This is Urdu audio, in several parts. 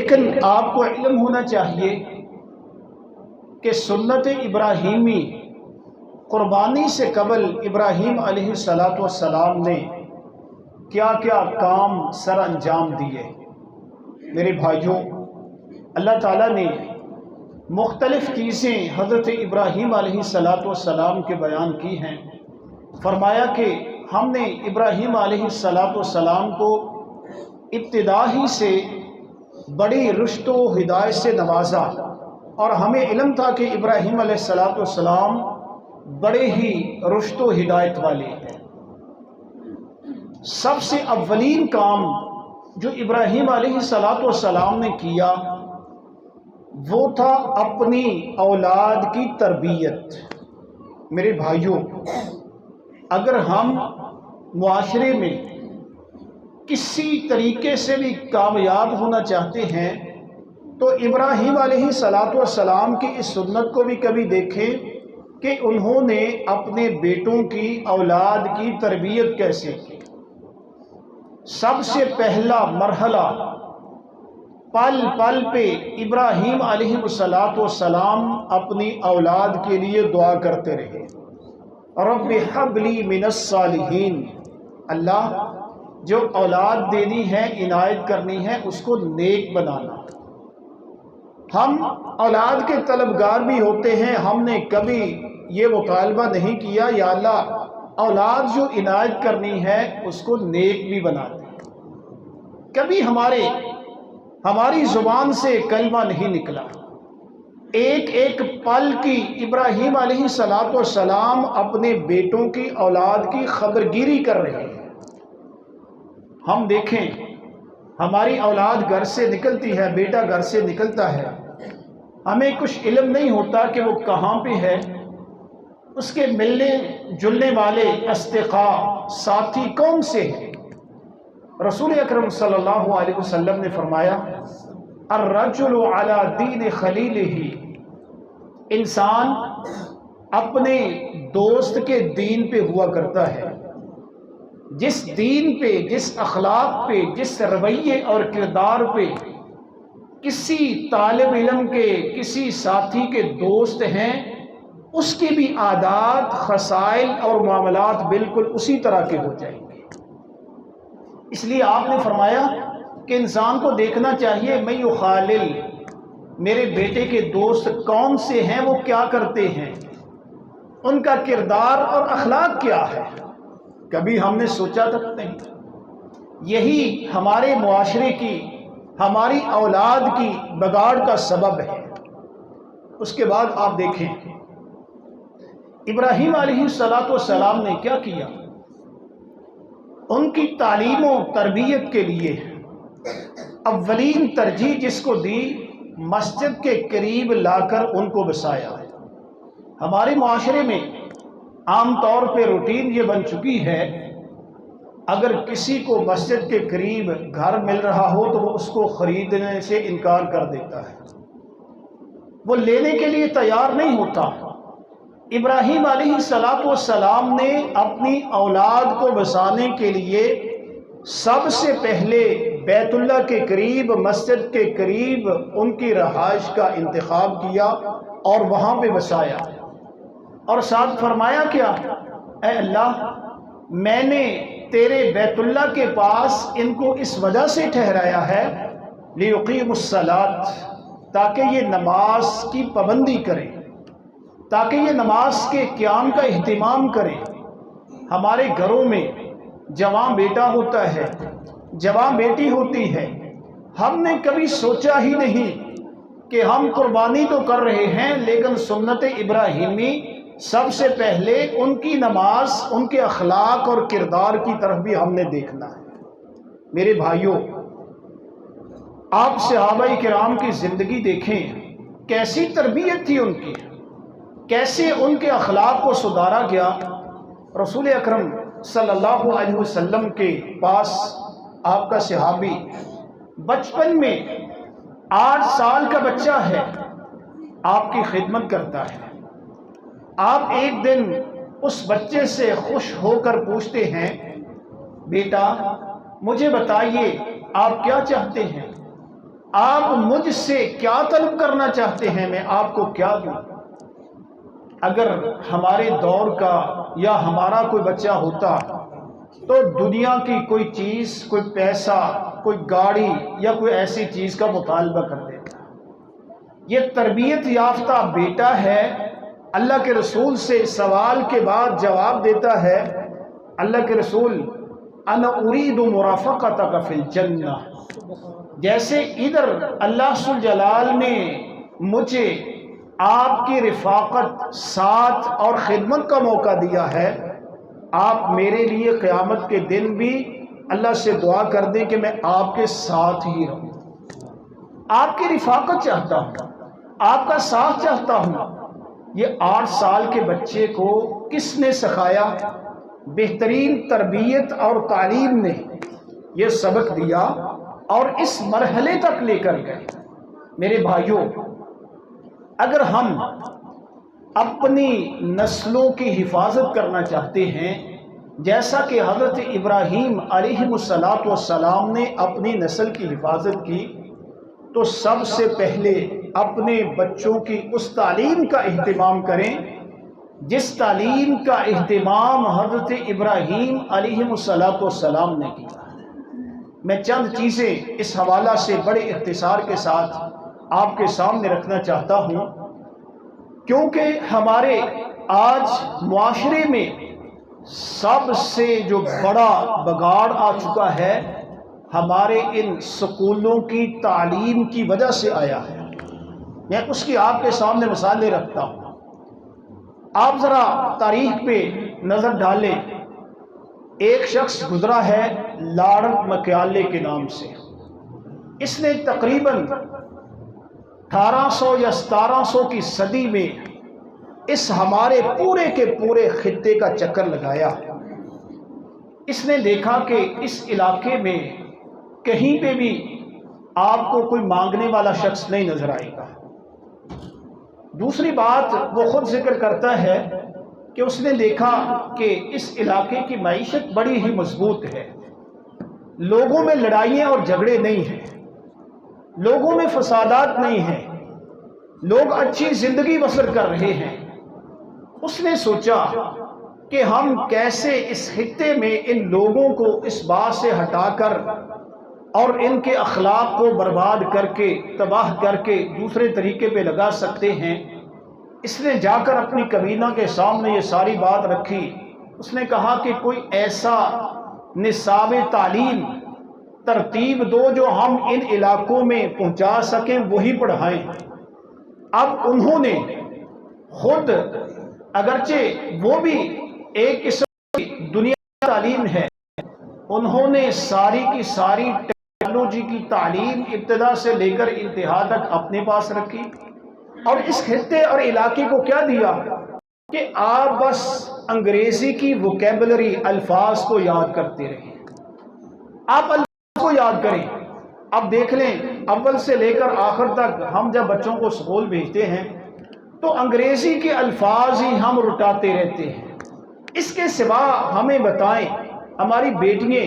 لیکن آپ کو علم ہونا چاہیے کہ سنت ابراہیمی قربانی سے قبل ابراہیم علیہ السلام نے کیا کیا کام سر انجام دیے۔ میرے بھائیوں، اللہ تعالیٰ نے مختلف چیزیں حضرت ابراہیم علیہ السلام کے بیان کی ہیں۔ فرمایا کہ ہم نے ابراہیم علیہ السلام کو ابتدا ہی سے بڑی رشد و ہدایت سے نوازا، اور ہمیں علم تھا کہ ابراہیم علیہ السلام بڑے ہی رشد و ہدایت والے ہیں۔ سب سے اولین کام جو ابراہیم علیہ السلام نے کیا وہ تھا اپنی اولاد کی تربیت۔ میرے بھائیوں، اگر ہم معاشرے میں کسی طریقے سے بھی کامیاب ہونا چاہتے ہیں تو ابراہیم علیہ السلام کی اس سنت کو بھی کبھی دیکھیں کہ انہوں نے اپنے بیٹوں کی اولاد کی تربیت کیسے کی۔ سب سے پہلا مرحلہ پل پل پہ ابراہیم علیہ السلام اپنی اولاد کے لیے دعا کرتے رہے، رب ہب لی من الصالحین، اللہ جو اولاد دینی ہے، عنایت کرنی ہے، اس کو نیک بنانا۔ ہم اولاد کے طلبگار بھی ہوتے ہیں، ہم نے کبھی یہ مطالبہ نہیں کیا یا اللہ اولاد جو عنایت کرنی ہے اس کو نیک بھی بنا دے۔ کبھی ہماری زبان سے کلمہ نہیں نکلا۔ ایک ایک پل کی ابراہیم علیہ السلام اپنے بیٹوں کی اولاد کی خبرگیری کر رہے ہیں۔ ہم دیکھیں، ہماری اولاد گھر سے نکلتی ہے، بیٹا گھر سے نکلتا ہے، ہمیں کچھ علم نہیں ہوتا کہ وہ کہاں پہ ہے، اس کے ملنے جلنے والے اصدقاء ساتھی کون سے ہیں۔ رسول اکرم صلی اللہ علیہ وسلم نے فرمایا، الرجل علی دین خلیلہ، انسان اپنے دوست کے دین پہ ہوا کرتا ہے۔ جس دین پہ، جس اخلاق پہ، جس رویے اور کردار پہ کسی طالب علم کے، کسی ساتھی کے دوست ہیں، اس کی بھی عادات، خصائل اور معاملات بالکل اسی طرح کے ہو جائیں گے۔ اس لیے آپ نے فرمایا کہ انسان کو دیکھنا چاہیے، میں یخالل، میرے بیٹے کے دوست کون سے ہیں، وہ کیا کرتے ہیں، ان کا کردار اور اخلاق کیا ہے۔ کبھی ہم نے سوچا تک نہیں۔ یہی ہمارے معاشرے کی، ہماری اولاد کی بگاڑ کا سبب ہے۔ اس کے بعد آپ دیکھیں ابراہیم علیہ السلام نے کیا کیا۔ ان کی تعلیم و تربیت کے لیے اولین ترجیح جس کو دی، مسجد کے قریب لا کر ان کو بسایا۔ ہمارے معاشرے میں عام طور پہ روٹین یہ بن چکی ہے، اگر کسی کو مسجد کے قریب گھر مل رہا ہو تو وہ اس کو خریدنے سے انکار کر دیتا ہے، وہ لینے کے لیے تیار نہیں ہوتا۔ ابراہیم علیہ السلام نے اپنی اولاد کو بسانے کے لیے سب سے پہلے بیت اللہ کے قریب، مسجد کے قریب ان کی رہائش کا انتخاب کیا اور وہاں پہ بسایا، اور ساتھ فرمایا کیا، اے اللہ، میں نے تیرے بیت اللہ کے پاس ان کو اس وجہ سے ٹھہرایا ہے لیقیموا الصلاۃ، تاکہ یہ نماز کی پابندی کریں، تاکہ یہ نماز کے قیام کا اہتمام کریں۔ ہمارے گھروں میں جوان بیٹا ہوتا ہے، جوان بیٹی ہوتی ہے، ہم نے کبھی سوچا ہی نہیں کہ ہم قربانی تو کر رہے ہیں، لیکن سنت ابراہیمی سب سے پہلے ان کی نماز، ان کے اخلاق اور کردار کی طرف بھی ہم نے دیکھنا ہے۔ میرے بھائیوں، آپ صحابہ کرام کی زندگی دیکھیں، کیسی تربیت تھی ان کی، کیسے ان کے اخلاق کو سدھارا گیا۔ رسول اکرم صلی اللہ علیہ وسلم کے پاس آپ کا صحابی بچپن میں 8 سال کا بچہ ہے، آپ کی خدمت کرتا ہے۔ آپ ایک دن اس بچے سے خوش ہو کر پوچھتے ہیں، بیٹا مجھے بتائیے آپ کیا چاہتے ہیں؟ آپ مجھ سے کیا طلب کرنا چاہتے ہیں، میں آپ کو کیا دوں؟ اگر ہمارے دور کا یا ہمارا کوئی بچہ ہوتا تو دنیا کی کوئی چیز، کوئی پیسہ، کوئی گاڑی یا کوئی ایسی چیز کا مطالبہ کر دیتا۔ یہ تربیت یافتہ بیٹا ہے، اللہ کے رسول سے سوال کے بعد جواب دیتا ہے، اللہ کے رسول انا اريد مرافقتك فی الجنہ، جیسے ادھر اللہ ذوالجلال نے مجھے آپ کی رفاقت، ساتھ اور خدمت کا موقع دیا ہے، آپ میرے لیے قیامت کے دن بھی اللہ سے دعا کر دیں کہ میں آپ کے ساتھ ہی رہوں۔ آپ کی رفاقت چاہتا ہوں، آپ کا ساتھ چاہتا ہوں۔ یہ 8 سال کے بچے کو کس نے سکھایا؟ بہترین تربیت اور تعلیم نے یہ سبق دیا اور اس مرحلے تک لے کر گئے۔ میرے بھائیوں، اگر ہم اپنی نسلوں کی حفاظت کرنا چاہتے ہیں، جیسا کہ حضرت ابراہیم علیہ السلام نے اپنی نسل کی حفاظت کی، تو سب سے پہلے اپنے بچوں کی اس تعلیم کا اہتمام کریں جس تعلیم کا اہتمام حضرت ابراہیم علیہ السلام نے کیا۔ میں چند چیزیں اس حوالہ سے بڑے اختصار کے ساتھ آپ کے سامنے رکھنا چاہتا ہوں، کیونکہ ہمارے آج معاشرے میں سب سے جو بڑا بگاڑ آ چکا ہے ہمارے ان سکولوں کی تعلیم کی وجہ سے آیا ہے۔ میں اس کی آپ کے سامنے مثالیں رکھتا ہوں۔ آپ ذرا تاریخ پہ نظر ڈالیں، ایک شخص گزرا ہے لارڈ مکیالے کے نام سے۔ اس نے تقریباً 1800 یا 1700 کی صدی میں اس ہمارے پورے کے پورے خطے کا چکر لگایا۔ اس نے دیکھا کہ اس علاقے میں کہیں پہ بھی آپ کو کوئی مانگنے والا شخص نہیں نظر آئے گا۔ دوسری بات وہ خود ذکر کرتا ہے کہ اس نے دیکھا کہ اس علاقے کی معیشت بڑی ہی مضبوط ہے، لوگوں میں لڑائیاں اور جھگڑے نہیں ہیں، لوگوں میں فسادات نہیں ہیں، لوگ اچھی زندگی بسر کر رہے ہیں۔ اس نے سوچا کہ ہم کیسے اس خطے میں ان لوگوں کو اس بات سے ہٹا کر اور ان کے اخلاق کو برباد کر کے، تباہ کر کے دوسرے طریقے پہ لگا سکتے ہیں۔ اس نے جا کر اپنی کابینہ کے سامنے یہ ساری بات رکھی۔ اس نے کہا کہ کوئی ایسا نصاب تعلیم ترتیب دو جو ہم ان علاقوں میں پہنچا سکیں، وہی پڑھائیں۔ اب انہوں نے خود، اگرچہ وہ بھی ایک قسم کی دنیا کی تعلیم ہے، انہوں نے ساری کی ساری ٹیکنالوجی کی تعلیم ابتدا سے لے کر انتہا تک اپنے پاس رکھی، اور اس خطے اور علاقے کو کیا دیا کہ آپ بس انگریزی کی ووکیبلری، الفاظ کو یاد کرتے رہیں، آپ الفاظ کو یاد کریں۔ اب دیکھ لیں، اول سے لے کر آخر تک ہم جب بچوں کو اسکول بھیجتے ہیں تو انگریزی کے الفاظ ہی ہم رٹاتے رہتے ہیں۔ اس کے سوا ہمیں بتائیں، ہماری بیٹیاں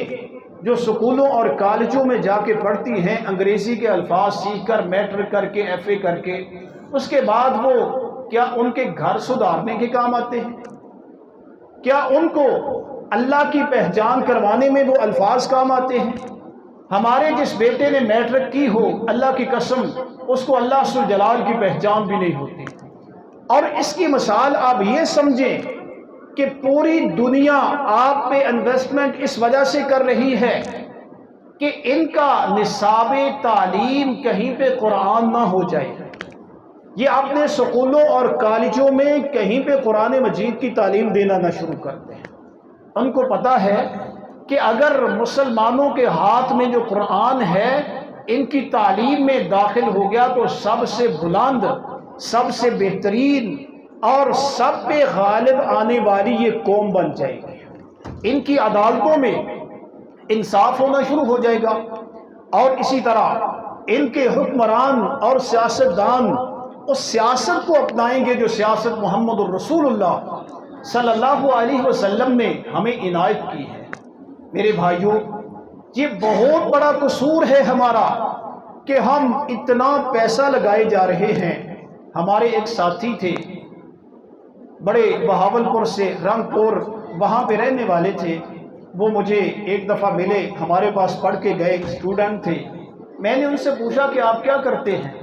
جو سکولوں اور کالجوں میں جا کے پڑھتی ہیں، انگریزی کے الفاظ سیکھ کر، میٹرک کر کے، ایف اے کر کے، اس کے بعد وہ کیا ان کے گھر سدھارنے کے کام آتے ہیں؟ کیا ان کو اللہ کی پہچان کروانے میں وہ الفاظ کام آتے ہیں؟ ہمارے جس بیٹے نے میٹرک کی ہو، اللہ کی قسم اس کو اللہ ذوالجلال کی پہچان بھی نہیں ہوتی۔ اور اس کی مثال آپ یہ سمجھیں کہ پوری دنیا آپ پہ انویسٹمنٹ اس وجہ سے کر رہی ہے کہ ان کا نصاب تعلیم کہیں پہ قرآن نہ ہو جائے۔ یہ اپنے سکولوں اور کالجوں میں کہیں پہ قرآن مجید کی تعلیم دینا نہ شروع کرتے ہیں۔ ان کو پتہ ہے کہ اگر مسلمانوں کے ہاتھ میں جو قرآن ہے ان کی تعلیم میں داخل ہو گیا تو سب سے بلند، سب سے بہترین اور سب پہ غالب آنے والی یہ قوم بن جائے گی۔ ان کی عدالتوں میں انصاف ہونا شروع ہو جائے گا، اور اسی طرح ان کے حکمران اور سیاستدان اس سیاست کو اپنائیں گے جو سیاست محمد الرسول اللہ صلی اللہ علیہ وسلم نے ہمیں عنایت کی ہے۔ میرے بھائیوں، یہ بہت بڑا قصور ہے ہمارا کہ ہم اتنا پیسہ لگائے جا رہے ہیں. ہمارے ایک ساتھی تھے بڑے بہاولپور سے رنگپور وہاں پہ رہنے والے تھے. وہ مجھے ایک دفعہ ملے, ہمارے پاس پڑھ کے گئے, اسٹوڈنٹ تھے. میں نے ان سے پوچھا کہ آپ کیا کرتے ہیں؟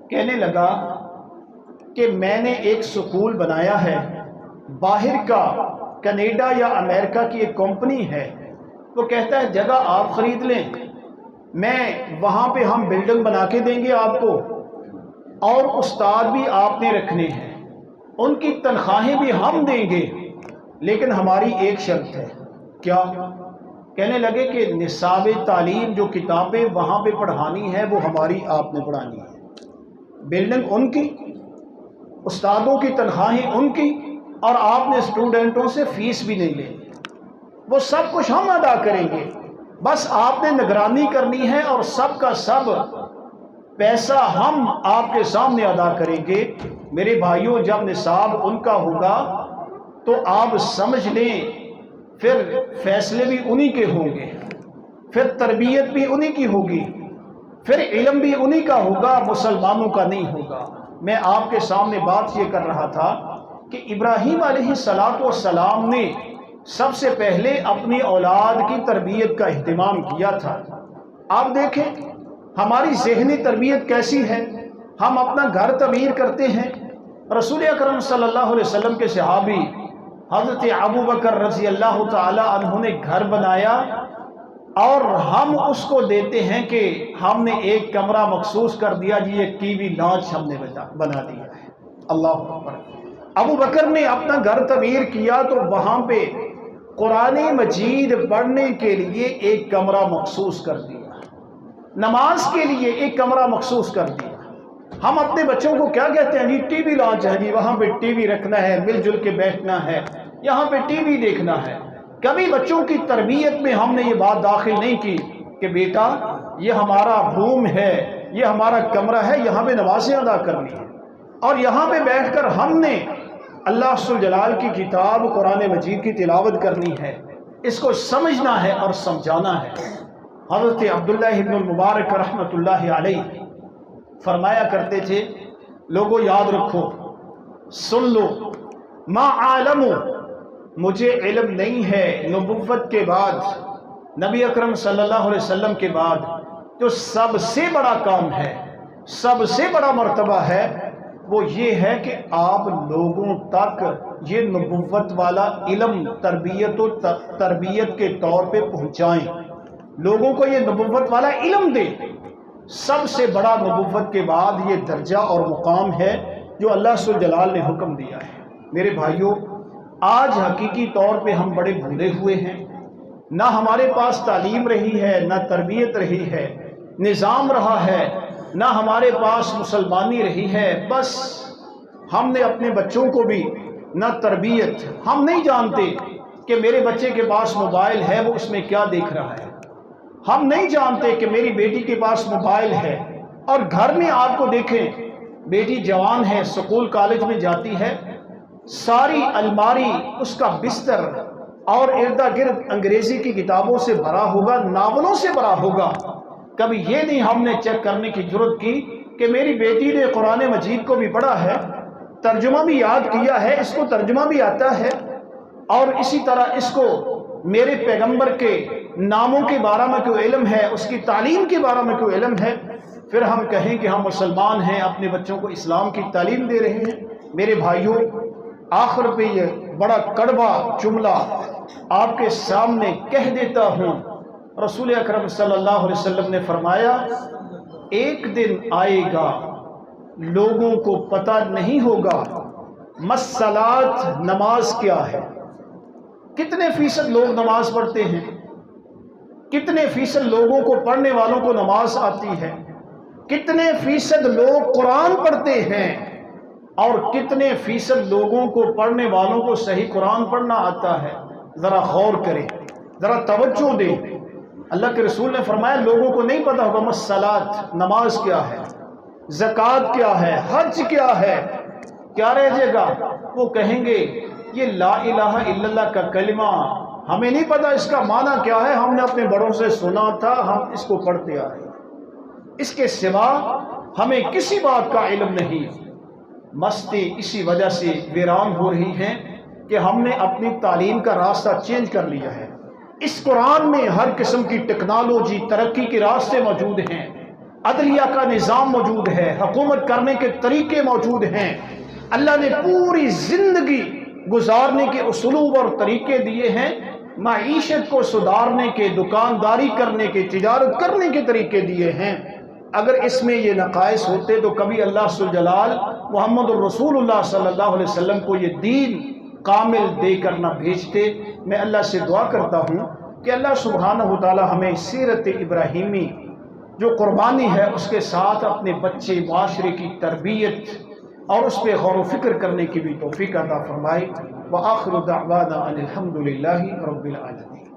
کہنے لگا کہ میں نے ایک سکول بنایا ہے, باہر کا کینیڈا یا امریکہ کی ایک کمپنی ہے. وہ کہتا ہے جگہ آپ خرید لیں, میں وہاں پہ ہم بلڈنگ بنا کے دیں گے آپ کو, اور استاد بھی آپ نے رکھنے ہیں, ان کی تنخواہیں بھی ہم دیں گے, لیکن ہماری ایک شرط ہے. کیا؟ کہنے لگے کہ نصاب تعلیم جو کتابیں وہاں پہ پڑھانی ہے وہ ہماری آپ نے پڑھانی ہے. بلڈنگ ان کی, استادوں کی تنخواہیں ان کی, اور آپ نے اسٹوڈنٹوں سے فیس بھی نہیں لینی, وہ سب کچھ ہم ادا کریں گے. بس آپ نے نگرانی کرنی ہے اور سب کا سب پیسہ ہم آپ کے سامنے ادا کریں گے. میرے بھائیوں, جب نصاب ان کا ہوگا تو آپ سمجھ لیں پھر فیصلے بھی انہی کے ہوں گے, پھر تربیت بھی انہی کی ہوگی, پھر علم بھی انہی کا ہوگا, مسلمانوں کا نہیں ہوگا. میں آپ کے سامنے بات یہ کر رہا تھا کہ ابراہیم علیہ السلام نے سب سے پہلے اپنی اولاد کی تربیت کا اہتمام کیا تھا. آپ دیکھیں ہماری ذہنی تربیت کیسی ہے. ہم اپنا گھر تعمیر کرتے ہیں. رسول اکرم صلی اللہ علیہ وسلم کے صحابی حضرت ابو بکر رضی اللہ تعالی عنہ نے گھر بنایا, اور ہم اس کو دیتے ہیں کہ ہم نے ایک کمرہ مخصوص کر دیا, جی یہ ٹی وی لانچ ہم نے بنا دیا ہے. اللہ اکبر. ابو بکر نے اپنا گھر تعمیر کیا تو وہاں پہ قرآن مجید پڑھنے کے لیے ایک کمرہ مخصوص کر دیا, نماز کے لیے ایک کمرہ مخصوص کر دیا. ہم اپنے بچوں کو کیا کہتے ہیں؟ جی ٹی وی لانچ ہے, جی وہاں پہ ٹی وی رکھنا ہے, مل جل کے بیٹھنا ہے, یہاں پہ ٹی وی دیکھنا ہے. کبھی بچوں کی تربیت میں ہم نے یہ بات داخل نہیں کی کہ بیٹا یہ ہمارا روم ہے, یہ ہمارا کمرہ ہے, یہاں پہ نمازیں ادا کرنی ہے, اور یہاں پہ بیٹھ کر ہم نے اللہ ذوالجلال کی کتاب قرآن مجید کی تلاوت کرنی ہے. اس کو سمجھنا ہے اور سمجھانا ہے. حضرت عبداللہ ابن المبارک رحمۃ اللہ علیہ فرمایا کرتے تھے, لوگوں یاد رکھو, سن لو, ما عالم, مجھے علم نہیں ہے نبوت کے بعد, نبی اکرم صلی اللہ علیہ وسلم کے بعد جو سب سے بڑا کام ہے, سب سے بڑا مرتبہ ہے, وہ یہ ہے کہ آپ لوگوں تک یہ نبوت والا علم تربیت کے طور پہ پہنچائیں, لوگوں کو یہ نبوت والا علم دیں. سب سے بڑا نبوت کے بعد یہ درجہ اور مقام ہے جو اللہ ذوالجلال نے حکم دیا ہے. میرے بھائیوں, آج حقیقی طور پہ ہم بڑے بھولے ہوئے ہیں. نہ ہمارے پاس تعلیم رہی ہے, نہ تربیت رہی ہے, نظام رہا ہے, نہ ہمارے پاس مسلمانی رہی ہے. بس ہم نے اپنے بچوں کو بھی نہ تربیت, ہم نہیں جانتے کہ میرے بچے کے پاس موبائل ہے وہ اس میں کیا دیکھ رہا ہے, ہم نہیں جانتے کہ میری بیٹی کے پاس موبائل ہے, اور گھر میں آپ کو دیکھیں بیٹی جوان ہے, سکول کالج میں جاتی ہے, ساری الماری اس کا بستر اور ارد گرد انگریزی کی کتابوں سے بھرا ہوگا, ناولوں سے بھرا ہوگا. کبھی یہ نہیں ہم نے چیک کرنے کی ضرورت کی کہ میری بیٹی نے قرآن مجید کو بھی پڑھا ہے, ترجمہ بھی یاد کیا ہے, اس کو ترجمہ بھی آتا ہے, اور اسی طرح اس کو میرے پیغمبر کے ناموں کے بارے میں کوئی علم ہے, اس کی تعلیم کے بارے میں کوئی علم ہے. پھر ہم کہیں کہ ہم مسلمان ہیں, اپنے بچوں کو اسلام کی تعلیم دے رہے ہیں. میرے بھائیوں, آخر پہ یہ بڑا کڑوا جملہ آپ کے سامنے کہہ دیتا ہوں. رسول اکرم صلی اللہ علیہ وسلم نے فرمایا, ایک دن آئے گا لوگوں کو پتہ نہیں ہوگا مسلات, نماز کیا ہے. کتنے فیصد لوگ نماز پڑھتے ہیں؟ کتنے فیصد لوگوں کو, پڑھنے والوں کو نماز آتی ہے؟ کتنے فیصد لوگ قرآن پڑھتے ہیں؟ اور کتنے فیصد لوگوں کو, پڑھنے والوں کو صحیح قرآن پڑھنا آتا ہے؟ ذرا غور کریں, ذرا توجہ دیں. اللہ کے رسول نے فرمایا لوگوں کو نہیں پتا ہوگا مسلات, نماز کیا ہے, زکوٰۃ کیا ہے, حج کیا ہے. کیا رہ جائے گا؟ وہ کہیں گے یہ لا الہ الا اللہ کا کلمہ ہمیں نہیں پتا اس کا معنی کیا ہے, ہم نے اپنے بڑوں سے سنا تھا, ہم اس کو پڑھتے آئے. اس کے سوا ہمیں کسی بات کا علم نہیں۔ مستی اسی وجہ سے ویران ہو رہی ہیں کہ ہم نے اپنی تعلیم کا راستہ چینج کر لیا ہے۔ اس قرآن میں ہر قسم کی ٹیکنالوجی، ترقی کے راستے موجود ہیں، عدلیہ کا نظام موجود ہے، حکومت کرنے کے طریقے موجود ہیں، اللہ نے پوری زندگی گزارنے کے اسلوب اور طریقے دیے ہیں، معیشت کو سدھارنے کے، دکانداری کرنے کے، تجارت کرنے کے طریقے دیے ہیں۔ اگر اس میں یہ نقائص ہوتے تو کبھی اللہ ذوالجلال محمد الرسول اللہ صلی اللہ علیہ وسلم کو یہ دین کامل دے کر نہ بھیجتے۔ میں اللہ سے دعا کرتا ہوں کہ اللہ سبحانہ و تعالی ہمیں سیرت ابراہیمی جو قربانی ہے اس کے ساتھ اپنے بچے معاشرے کی تربیت اور اس پہ غور و فکر کرنے کی بھی توفیق عطا فرمائے۔ وآخر دعوانا ان الحمد للہ رب العالمین۔